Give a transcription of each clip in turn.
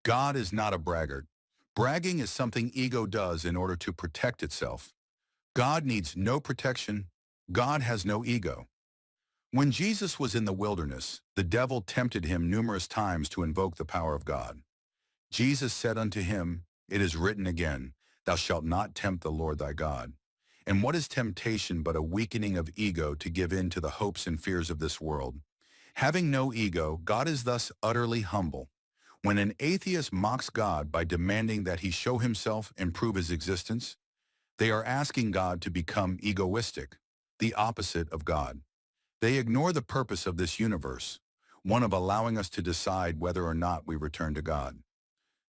God is not a braggart. Bragging is something ego does in order to protect itself. God needs no protection. God has no ego. When Jesus was in the wilderness, the devil tempted him numerous times to invoke the power of God. Jesus said unto him, "It is written again, thou shalt not tempt the Lord thy God." And what is temptation but a weakening of ego to give in to the hopes and fears of this world? Having no ego, God is thus utterly humble. When an atheist mocks God by demanding that he show himself and prove his existence, they are asking God to become egoistic, the opposite of God. They ignore the purpose of this universe, one of allowing us to decide whether or not we return to God.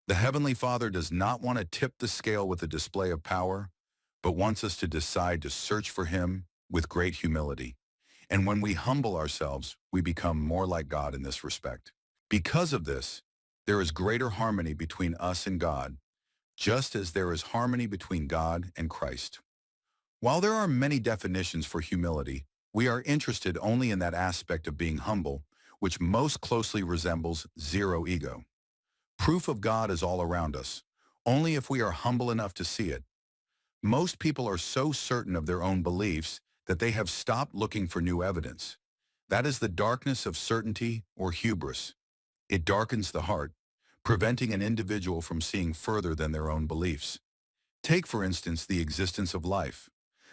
The Heavenly Father does not want to tip the scale with a display of power, but wants us to decide to search for Him with great humility. And when we humble ourselves, we become more like God in this respect. Because of this, there is greater harmony between us and God, just as there is harmony between God and Christ. While there are many definitions for humility, we are interested only in that aspect of being humble, which most closely resembles zero ego. Proof of God is all around us, only if we are humble enough to see it. Most people are so certain of their own beliefs that they have stopped looking for new evidence. That is the darkness of certainty or hubris. It darkens the heart, preventing an individual from seeing further than their own beliefs. Take, for instance, the existence of life.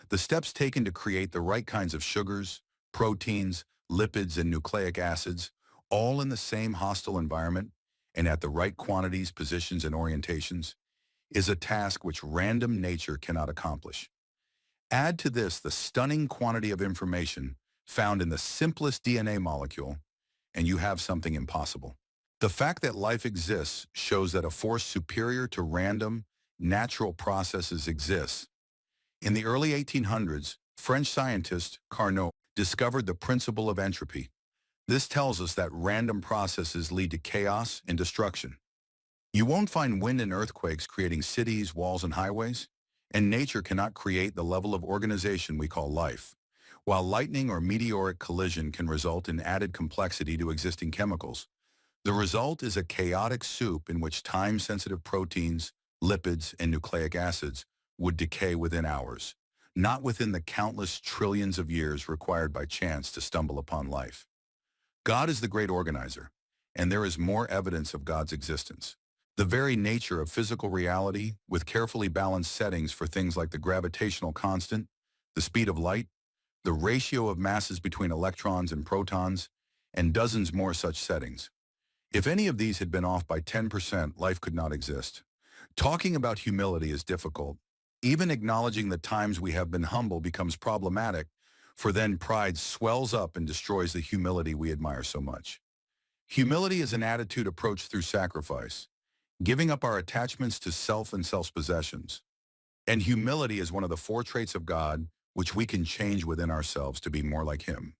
The steps taken to create the right kinds of sugars, proteins, lipids, and nucleic acids, all in the same hostile environment and at the right quantities, positions, and orientations, is a task which random nature cannot accomplish. Add to this the stunning quantity of information found in the simplest DNA molecule, and you have something impossible. The fact that life exists shows that a force superior to random, natural processes exists. In the early 1800s, French scientist Carnot discovered the principle of entropy. This tells us that random processes lead to chaos and destruction. You won't find wind and earthquakes creating cities, walls, and highways, and nature cannot create the level of organization we call life. While lightning or meteoric collision can result in added complexity to existing chemicals, the result is a chaotic soup in which time-sensitive proteins, lipids, and nucleic acids would decay within hours, not within the countless trillions of years required by chance to stumble upon life. God is the great organizer, and there is more evidence of God's existence. The very nature of physical reality, with carefully balanced settings for things like the gravitational constant, the speed of light, the ratio of masses between electrons and protons, and dozens more such settings. If any of these had been off by 10%, life could not exist. Talking about humility is difficult. Even acknowledging the times we have been humble becomes problematic, for then pride swells up and destroys the humility we admire so much. Humility is an attitude approached through sacrifice, giving up our attachments to self and self-possessions. And humility is one of the four traits of God which we can change within ourselves to be more like Him.